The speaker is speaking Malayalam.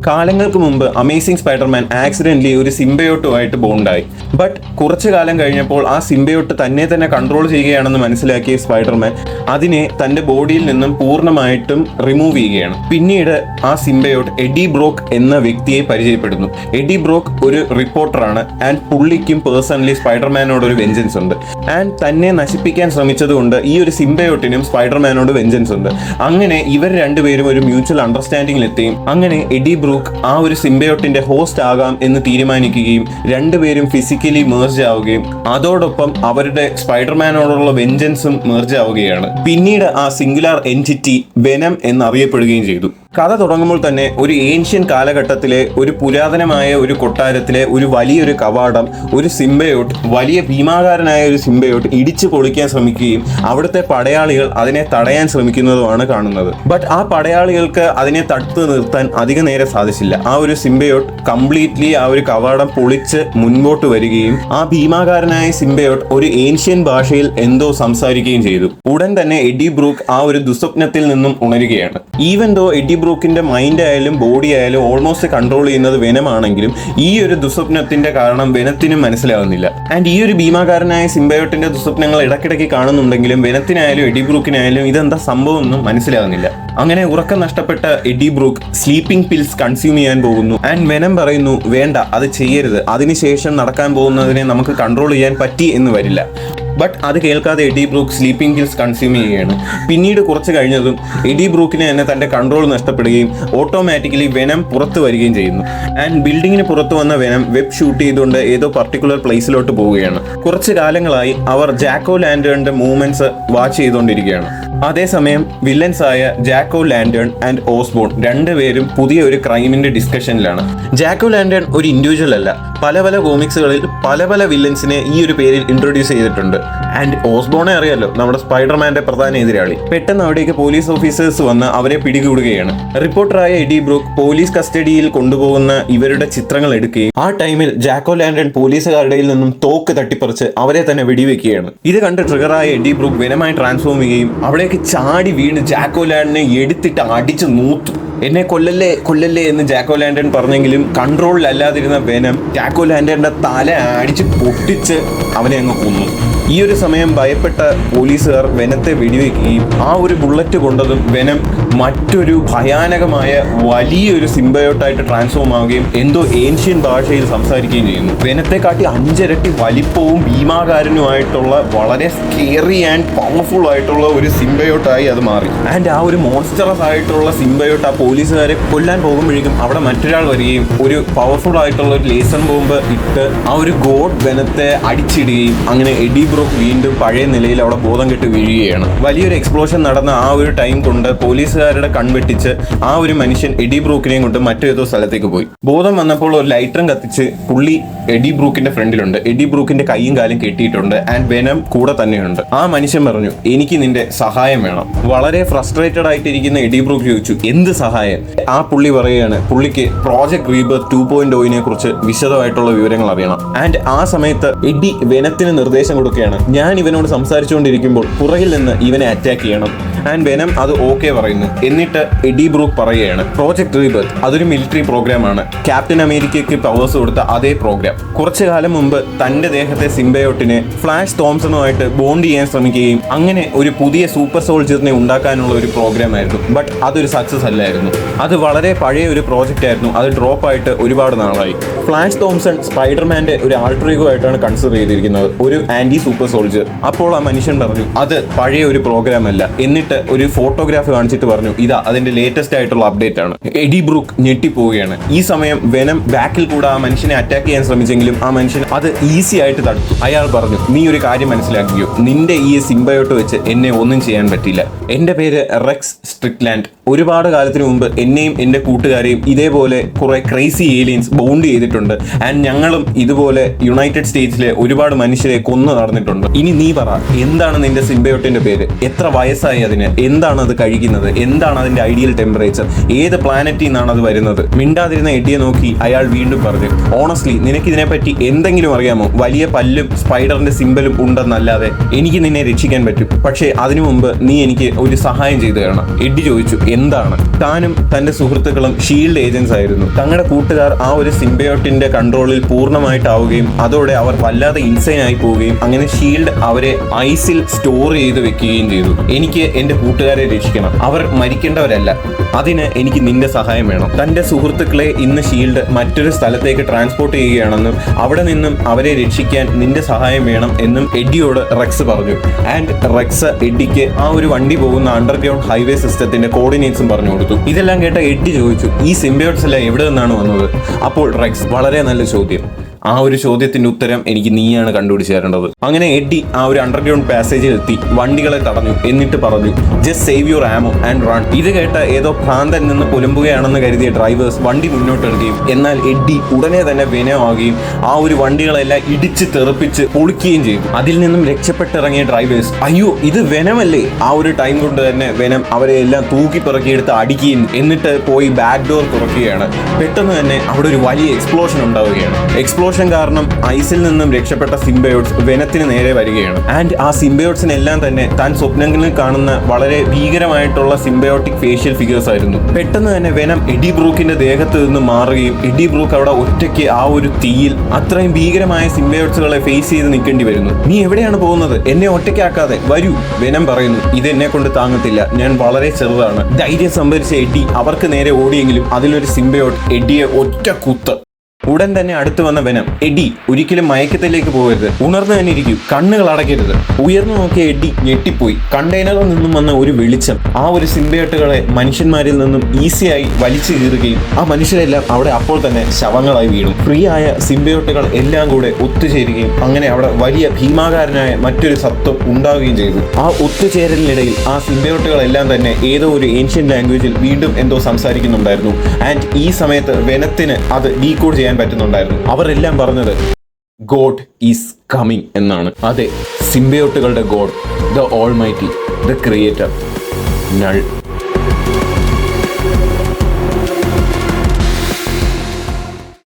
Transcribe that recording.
കാലങ്ങൾക്ക് മുമ്പ് അമേസിംഗ് സ്പൈഡർമാൻ ആക്സിഡന്റലി ഒരു സിംബയോട്ടുമായിട്ട് ബോണ്ടായി. ബട്ട് കുറച്ചു കാലം കഴിഞ്ഞപ്പോൾ ആ സിംബയോട്ട് തന്നെ കൺട്രോൾ ചെയ്യുകയാണെന്ന് മനസ്സിലാക്കിയ സ്പൈഡർമാൻ അതിനെ തന്റെ ബോഡിയിൽ നിന്നും പൂർണ്ണമായിട്ടും റിമൂവ് ചെയ്യുകയാണ്. പിന്നീട് ആ സിംബയോട്ട് എഡി ബ്രോക്ക് എന്ന വ്യക്തിയെ പരിചയപ്പെടുന്നു. എഡി ബ്രോക്ക് ഒരു റിപ്പോർട്ടറാണ് ആൻഡ് പുള്ളിക്കും പേഴ്സണലി സ്പൈഡർമാനോട് ഒരു വെഞ്ചൻസ് ഉണ്ട്. ആൻഡ് തന്നെ നശിപ്പിക്കാൻ ശ്രമിച്ചതുകൊണ്ട് ഈ ഒരു സിംബയോട്ടിനും സ്പൈഡർമാനോട് വെഞ്ചൻസ് ഉണ്ട്. അങ്ങനെ ഇവർ രണ്ടുപേരും ഒരു മ്യൂച്വൽ അണ്ടർസ്റ്റാൻഡിംഗിലെത്തുകയും അങ്ങനെ എഡി ബ്രൂക്ക് ആ ഒരു സിംബയോട്ടിന്റെ ഹോസ്റ്റ് ആകാം എന്ന് തീരുമാനിക്കുകയും രണ്ടുപേരും ഫിസിക്കലി മേർജ് ആവുകയും അതോടൊപ്പം അവരുടെ സ്പൈഡർമാനോടുള്ള വെഞ്ചൻസും മേർജ് ആവുകയാണ്. പിന്നീട് ആ സിംഗുലാർ എൻറ്റിറ്റി വെനം എന്നറിയപ്പെടുകയും ചെയ്തു. കഥ തുടങ്ങുമ്പോൾ തന്നെ ഒരു ഏൻഷ്യൻ കാലഘട്ടത്തിലെ ഒരു പുരാതനമായ ഒരു കൊട്ടാരത്തിലെ ഒരു വലിയൊരു കവാടം ഒരു സിംബയോട്ട്, വലിയ ഭീമാകാരനായ ഒരു സിംബയോട്ട് ഇടിച്ചു പൊളിക്കാൻ ശ്രമിക്കുകയും അവിടുത്തെ പടയാളികൾ അതിനെ തടയാൻ ശ്രമിക്കുന്നതുമാണ് കാണുന്നത്. ബട്ട് ആ പടയാളികൾക്ക് അതിനെ തടുത്തു നിർത്താൻ അധിക നേരം സാധിച്ചില്ല. ആ ഒരു സിംബയോട്ട് കംപ്ലീറ്റ്ലി ആ ഒരു കവാടം പൊളിച്ച് മുൻപോട്ട് വരികയും ആ ഭീമാകാരനായ സിംബയോട്ട് ഒരു ഏൻഷ്യൻ ഭാഷയിൽ എന്തോ സംസാരിക്കുകയും ചെയ്തു. ഉടൻ തന്നെ എഡി ബ്രൂക്ക് ആ ഒരു ദുസ്വപ്നത്തിൽ നിന്നും ഉണരുകയാണ്. ഈവൻ ദോ എഡി ബ്രൂക്കിന്റെ മൈൻഡ് ആയാലും ബോഡി ആയാലും ഓൾമോസ്റ്റ് കൺട്രോൾ ചെയ്യുന്നത് വെനമാണെങ്കിലും ഈ ഒരു ദുസ്വപ്നത്തിന്റെ കാരണം വെനത്തിനും മനസ്സിലാവുന്നില്ല. ആൻഡ് ഈ ഒരു ഭീമാകാരനായ സിംബയോട്ടിന്റെ ദുസ്വപ്നങ്ങൾ ഇടയ്ക്കിടയ്ക്ക് കാണുന്നുണ്ടെങ്കിലും വെനത്തിനായാലും എഡി ബ്രൂക്കിനായാലും ഇതെന്താ സംഭവം ഒന്നും മനസ്സിലാവുന്നില്ല. അങ്ങനെ ഉറക്കം നഷ്ടപ്പെട്ട Eddie Brook sleeping pills consume ചെയ്യാൻ പോകുന്നു. ആൻഡ് വെനം പറയുന്നു വേണ്ട, അത് ചെയ്യരുത്, അതിനുശേഷം നടക്കാൻ പോകുന്നതിനെ നമുക്ക് കൺട്രോൾ ചെയ്യാൻ പറ്റി എന്ന് വരില്ല. ബട്ട് അത് കേൾക്കാതെ Eddie Brook sleeping pills consume ചെയ്യുകയാണ്. പിന്നീട് കുറച്ച് കഴിഞ്ഞതും എഡി ബ്രൂക്കിന് തന്നെ തൻ്റെ കൺട്രോൾ നഷ്ടപ്പെടുകയും ഓട്ടോമാറ്റിക്കലി വെനം പുറത്ത് വരികയും ചെയ്യുന്നു. ആൻഡ് ബിൽഡിങ്ങിന് പുറത്ത് വന്ന വെനം വെബ് ഷൂട്ട് ചെയ്തുകൊണ്ട് ഏതോ പർട്ടിക്കുലർ പ്ലേസിലോട്ട് പോവുകയാണ്. കുറച്ച് കാലങ്ങളായി അവർ ജാക്കോ ലാന്റേണിന്റെ മൂവ്മെന്റ്സ് വാച്ച് ചെയ്തുകൊണ്ടിരിക്കുകയാണ്. അതേസമയം വില്ലൻസ് ആയ ജാക്കോ ലാന്റേൺ ആൻഡ് ഓസ്ബോൺ രണ്ടുപേരും പുതിയ ഒരു ക്രൈമിന്റെ ഡിസ്കഷനിലാണ്. ജാക്കോ ലാന്റേൺ ഒരു ഇൻഡിവിജ്വൽ അല്ല, പല കോമിക്സുകളിൽ പല വില്ലൻസിനെ ഈ ഒരു പേരിൽ ഇൻട്രൊഡ്യൂസ് ചെയ്തിട്ടുണ്ട്. ആൻഡ് ഓസ്ബോണെ അറിയാലോ, നമ്മുടെ സ്പൈഡർമാന്റെ പ്രധാന എതിരാളി. പെട്ടെന്ന് അവിടേക്ക് പോലീസ് ഓഫീസേഴ്സ് വന്ന് അവരെ പിടികൂടുകയാണ്. റിപ്പോർട്ടറായ എഡി ബ്രൂക്ക് പോലീസ് കസ്റ്റഡിയിൽ കൊണ്ടുപോകുന്ന ഇവരുടെ ചിത്രങ്ങൾ എടുക്കുകയും ആ ടൈമിൽ ജാക്കോ ലാന്റേൺ പോലീസുകാരുടെ നിന്നും തോക്ക് തട്ടിപ്പറിച്ച് അവരെ തന്നെ വെടിവെക്കുകയാണ്. ഇത് കണ്ട് ട്രിഗറായ എഡി ബ്രൂക്ക് വെനമായി ട്രാൻസ്ഫോം ചെയ്യുകയും അവിടേക്ക് ചാടി വീണ് ജാക്കോ ലാന്റേണിനെ എടുത്തിട്ട് അടിച്ച് നൂത്തു. എന്നെ കൊല്ലല്ലേ എന്ന് ജാക്കോ ലാന്റേൺ പറഞ്ഞെങ്കിലും കൺട്രോളിലല്ലാതിരുന്ന വെനം ജാക്കോ ലാന്റേണിന്റെ തല അടിച്ച് പൊട്ടിച്ച് അവനെ അങ്ങ് കൊന്നു. ഈ ഒരു സമയം ഭയപ്പെട്ട പോലീസുകാർ വെനത്തെ വെടിവെക്കുകയും ആ ഒരു ബുള്ളറ്റ് കൊണ്ടതും വെനം മറ്റൊരു ഭയാനകമായ വലിയൊരു സിംബയോട്ടായിട്ട് ട്രാൻസ്ഫോം ആവുകയും എന്തോ ഏൻഷ്യൻ ഭാഷയിൽ സംസാരിക്കുകയും ചെയ്യുന്നു. വെനത്തെ കാട്ടി 5 ഇരട്ടി വലിപ്പവും ഭീമാകാരനുമായിട്ടുള്ള വളരെ സ്കേറി ആൻഡ് പവർഫുൾ ആയിട്ടുള്ള ഒരു സിംബയോട്ടായി അത് മാറി. ആൻഡ് ആ ഒരു മോൺസ്റ്ററസ് ആയിട്ടുള്ള സിംബയോട്ട് ആ പോലീസുകാരെ കൊല്ലാൻ പോകുമ്പോഴേക്കും അവിടെ മറ്റൊരാൾ വരികയും ഒരു പവർഫുൾ ആയിട്ടുള്ള ഒരു ലേസർ ബോംബ് ഇട്ട് ആ ഒരു ഗോഡ് വെനത്തെ അടിച്ചിടുകയും അങ്ങനെ എഡി ബ്രൂക്ക് വീണ്ടും പഴയ നിലയിൽ അവിടെ ബോധം കെട്ട് വീഴുകയാണ്. വലിയൊരു എക്സ്പ്ലോഷൻ നടന്ന ആ ഒരു ടൈം കൊണ്ട് പോലീസുകാരുടെ കൺവെട്ടിച്ച് ആ ഒരു മനുഷ്യൻ എഡി ബ്രൂക്കിനെയും കൊണ്ട് മറ്റേതോ സ്ഥലത്തേക്ക് പോയി. ബോധം വന്നപ്പോൾ ഒരു ലൈറ്ററും കത്തിച്ച് പുള്ളി എഡി ബ്രൂക്കിന്റെ ഫ്രണ്ടിലുണ്ട്. എഡി ബ്രൂക്കിന്റെ കൈയും കാലും കെട്ടിയിട്ടുണ്ട് ആൻഡ് വെനം കൂടെ തന്നെയുണ്ട്. ആ മനുഷ്യൻ പറഞ്ഞു എനിക്ക് നിന്റെ സഹായം വേണം. വളരെ ഫ്രസ്ട്രേറ്റഡ് ആയിട്ടിരിക്കുന്ന എഡി ബ്രൂക്ക് ചോദിച്ചു എന്ത് സഹായം? ആ പുള്ളി പറയുകയാണ് പുള്ളിക്ക് പ്രോജക്ട് റീബർത്ത് 2.0 കുറിച്ച് വിശദമായിട്ടുള്ള വിവരങ്ങൾ അറിയണം. ആൻഡ് ആ സമയത്ത് എഡി വെനത്തിന് നിർദ്ദേശം കൊടുക്കുകയാണ് ഞാൻ ഇവനോട് സംസാരിച്ചുകൊണ്ടിരിക്കുമ്പോൾ പുറകിൽ നിന്ന് ഇവനെ അറ്റാക്ക് ചെയ്യണം. ആൻഡ് വെനം അത് ഓക്കെ പറയുന്നു. എന്നിട്ട് എഡി ബ്രൂക്ക് പറയുകയാണ് പ്രോജക്ട് റീബർത്ത് അതൊരു മിലിറ്ററി പ്രോഗ്രാമാണ്, ക്യാപ്റ്റൻ അമേരിക്കയ്ക്ക് പവേഴ്സ് കൊടുത്ത അതേ പ്രോഗ്രാം. കുറച്ചു കാലം മുമ്പ് തന്റെ ദേഹത്തെ സിംബയോട്ടിനെ ഫ്ലാഷ് തോംസണുമായിട്ട് ബോണ്ട് ചെയ്യാൻ ശ്രമിക്കുകയും അങ്ങനെ ഒരു പുതിയ സൂപ്പർ സോൾജറിനെ ഉണ്ടാക്കാനുള്ള ഒരു പ്രോഗ്രാം ആയിരുന്നു. ബട്ട് അതൊരു സക്സസ് അല്ലായിരുന്നു. അത് വളരെ പഴയ ഒരു പ്രോജക്റ്റ് ആയിരുന്നു. അത് ഡ്രോപ്പ് ആയിട്ട് ഒരുപാട് നാളായി. ഫ്ലാഷ് തോംസൺ സ്പൈഡർമാന്റെ ഒരു ആൾട്ടർ ഈഗോ ആയിട്ടാണ് കൺസിഡർ ചെയ്തിരിക്കുന്നത്, ഒരു ആന്റി സൂപ്പർ സോൾജർ. അപ്പോൾ ആ മനുഷ്യൻ പറഞ്ഞു അത് പഴയ ഒരു പ്രോഗ്രാം അല്ല. എന്നിട്ട് ഒരു ഫോട്ടോഗ്രാഫ് കാണിച്ചിട്ട് പറഞ്ഞു ഇതാ അതിന്റെ ലേറ്റസ്റ്റ് ആയിട്ടുള്ള അപ്ഡേറ്റ് ആണ്. എഡി ബ്രൂക്ക് ഞെട്ടിപ്പോവുകയാണ്. ഈ സമയം വെനം ബാക്കിൽ കൂടെ ആ മനുഷ്യനെ അറ്റാക്ക് ചെയ്യാൻ ശ്രമിച്ചെങ്കിലും ആ മനുഷ്യൻ അത് ഈസി ആയിട്ട് തടുത്തു. അയാൾ പറഞ്ഞു നീ ഒരു കാര്യം മനസ്സിലാക്കിയോ, നിന്റെ ഈ സിംബയോട്ട് വെച്ച് എന്നെ ഒന്നും ചെയ്യാൻ പറ്റില്ല. എന്റെ പേര് റെക്സ് സ്ട്രിക്ലാൻഡ്. ഒരുപാട് കാലത്തിന് മുമ്പ് എന്നെയും എൻ്റെ കൂട്ടുകാരെയും ഇതേപോലെ കുറെ ക്രേസി ഏലിയൻസ് ബൗണ്ട് ചെയ്തിട്ടുണ്ട്. ആൻഡ് ഞങ്ങളും ഇതുപോലെ യുണൈറ്റഡ് സ്റ്റേറ്റ്സിലെ ഒരുപാട് മനുഷ്യരെ കൊന്നു നടന്നിട്ടുണ്ട്. ഇനി നീ പറ എന്താണ് നിന്റെ സിംബയോട്ടിന്റെ പേര്, എത്ര വയസ്സായി അതിന്, എന്താണ് അത് കഴിക്കുന്നത്, എന്താണ് അതിന്റെ ഐഡിയൽ ടെമ്പറേച്ചർ, ഏത് പ്ലാനറ്റിൽ നിന്നാണ് അത് വരുന്നത്? മിണ്ടാതിരുന്ന എഡിയെ നോക്കി അയാൾ വീണ്ടും പറഞ്ഞു ഓണസ്റ്റ്ലി നിനക്ക് ഇതിനെപ്പറ്റി എന്തെങ്കിലും അറിയാമോ? വലിയ പല്ലും സ്പൈഡറിന്റെ സിംബലും ഉണ്ടെന്നല്ലാതെ എനിക്ക് നിന്നെ രക്ഷിക്കാൻ പറ്റും. പക്ഷേ അതിനു മുമ്പ് നീ എനിക്ക് ഒരു സഹായം ചെയ്തു തരണം. എഡി ചോദിച്ചു എന്താണ്. താനും തന്റെ സുഹൃത്തുക്കളും ഷീൽഡ് ഏജൻസ് ആയിരുന്നു. തങ്ങളുടെ കൂട്ടുകാർ ആ ഒരു സിംബയോട്ടിന്റെ കൺട്രോളിൽ പൂർണ്ണമായിട്ടാവുകയും അതോടെ അവർ വല്ലാതെ ഇൻസൈൻ ആയി പോവുകയും അങ്ങനെ ഷീൽഡ് അവരെ ഐസിൽ സ്റ്റോർ ചെയ്ത് വെക്കുകയും ചെയ്തു. എനിക്ക് എന്റെ കൂട്ടുകാരെ രക്ഷിക്കണം, അവർ മരിക്കേണ്ടവരല്ല, അതിന് എനിക്ക് നിന്റെ സഹായം വേണം. തന്റെ സുഹൃത്തുക്കളെ ഇന്ന് ഷീൽഡ് മറ്റൊരു സ്ഥലത്തേക്ക് ട്രാൻസ്പോർട്ട് ചെയ്യുകയാണെന്നും അവിടെ നിന്നും അവരെ രക്ഷിക്കാൻ നിന്റെ സഹായം വേണം എന്നും എഡ്ഡിയോട് റെക്സ് പറഞ്ഞു. ആൻഡ് റെക്സ് എഡ്ഡിക്ക് ആ ഒരു വണ്ടി പോകുന്ന അണ്ടർഗ്രൗണ്ട് ഹൈവേ സിസ്റ്റത്തിന്റെ കോർഡിനേറ്റ്സും പറഞ്ഞു കൊടുത്തു. ഇതെല്ലാം കേട്ട എഡ്ഡി ചോദിച്ചു, ഈ സിംബയോട്ട്സ് എല്ലാം എവിടെ നിന്നാണ് വന്നത്? അപ്പോൾ റെക്സ്, വളരെ നല്ല ചോദ്യം, ആ ഒരു ചോദ്യത്തിന്റെ ഉത്തരം എനിക്ക് നീയാണ് കണ്ടുപിടിച്ച് തരേണ്ടത്. അങ്ങനെ എഡ്ഡി ആ ഒരു അണ്ടർഗ്രൗണ്ട് പാസേജിൽ എത്തി വണ്ടികളെ തടഞ്ഞു. എന്നിട്ട് പറഞ്ഞു, just save your ammo and run. ഇത് കേട്ട ഏതോ ഭ്രാന്തൻ നിന്ന് പുലമ്പുകയാണെന്ന് കരുതിയ ഡ്രൈവേഴ്സ് വണ്ടി മുന്നോട്ടെടുക്കുകയും എന്നാൽ എഡ്ഡി ഉടനെ തന്നെ വെനമാവുകയും ആ ഒരു വണ്ടികളെല്ലാം ഇടിച്ച് തെറിപ്പിച്ച് പൊളിക്കുകയും ചെയ്തു. അതിൽ നിന്നും രക്ഷപ്പെട്ടിറങ്ങിയ ഡ്രൈവേഴ്സ്, അയ്യോ ഇത് വെനമല്ലേ? ആ ഒരു ടൈം കൊണ്ട് തന്നെ വെനം അവരെ എല്ലാം തൂക്കി പിറക്കിയെടുത്ത് അടിക്കുകയും എന്നിട്ട് പോയി ബാക്ക് ഡോർ തുറക്കുകയാണ്. പെട്ടെന്ന് തന്നെ അവിടെ ഒരു വലിയ എക്സ്പ്ലോഷൻ ഉണ്ടാവുകയാണ്. എക്സ്പ്ലോഷൻ കാരണം ഐസിൽ നിന്നും രക്ഷപ്പെട്ട സിംബയോട്ട്സ് വെനത്തിന് നേരെ വരികയാണ്. ആൻഡ് ആ സിംബയോട്ട്സിനെല്ലാം തന്നെ താൻ സ്വപ്നങ്ങളിൽ കാണുന്ന വളരെ ഭീകരമായിട്ടുള്ള സിംബയോട്ടിക് ഫേഷ്യൽ ഫിഗേഴ്സ് ആയിരുന്നു. പെട്ടെന്ന് തന്നെ വെനം എഡി ബ്രൂക്കിന്റെ ദേഹത്ത് നിന്ന് മാറുകയും എഡി ബ്രൂക്ക് അവിടെ ഒറ്റയ്ക്ക് ആ ഒരു തീയിൽ അത്രയും ഭീകരമായ സിംബയോട്ട്സുകളെ ഫേസ് ചെയ്ത് നിൽക്കേണ്ടി വരുന്നു. നീ എവിടെയാണ് പോകുന്നത്? എന്നെ ഒറ്റയ്ക്കാക്കാതെ വരൂ. വെനം പറയുന്നു, ഇത് എന്നെ കൊണ്ട് താങ്ങത്തില്ല, ഞാൻ വളരെ ചെറുതാണ്. ധൈര്യം സംഭരിച്ച എഡി അവർക്ക് നേരെ ഓടിയെങ്കിലും അതിലൊരു സിംബയോട്ട് എഡിയെ ഒറ്റ കുത്ത്. ഉടൻ തന്നെ അടുത്ത് വന്ന വെനം, എഡി ഒരിക്കലും മയക്കത്തിലേക്ക് പോകരുത്, ഉണർന്നു തന്നെ ഇരിക്കൂ, കണ്ണുകൾ അടയ്ക്കരുത്. ഉയർന്നു നോക്കിയ എഡി ഞെട്ടിപ്പോയി. കണ്ടെയ്നറിൽ നിന്നും വന്ന ഒരു വെളിച്ചം ആ ഒരു സിംബയോട്ടുകളെ മനുഷ്യന്മാരിൽ നിന്നും ഈസിയായി വലിച്ചു കീറുകയും ആ മനുഷ്യരെല്ലാം അവിടെ അപ്പോൾ തന്നെ ശവങ്ങളായി വീണു. ഫ്രീ ആയ സിംബയോട്ടുകൾ എല്ലാം കൂടെ ഒത്തുചേരുകയും അങ്ങനെ അവിടെ വലിയ ഭീമാകാരനായ മറ്റൊരു സത്വം ഉണ്ടാവുകയും ചെയ്തു. ആ ഒത്തുചേരലിനിടയിൽ ആ സിംബയോട്ടുകളെല്ലാം തന്നെ ഏതോ ഒരു ഏൻഷ്യൻ ലാംഗ്വേജിൽ വീണ്ടും എന്തോ സംസാരിക്കുന്നുണ്ടായിരുന്നു. ആൻഡ് ഈ സമയത്ത് വെനത്തിന് അത് ഡീകോഡ് ചെയ്യാൻ പറ്റുന്നുണ്ടായിരുന്നു. അവരെല്ലാം പറഞ്ഞത് ഗോഡ് ഈസ് കമ്മിങ് എന്നാണ്. അതെ, സിംബയോട്ടുകളുടെ god, the almighty, the creator, null.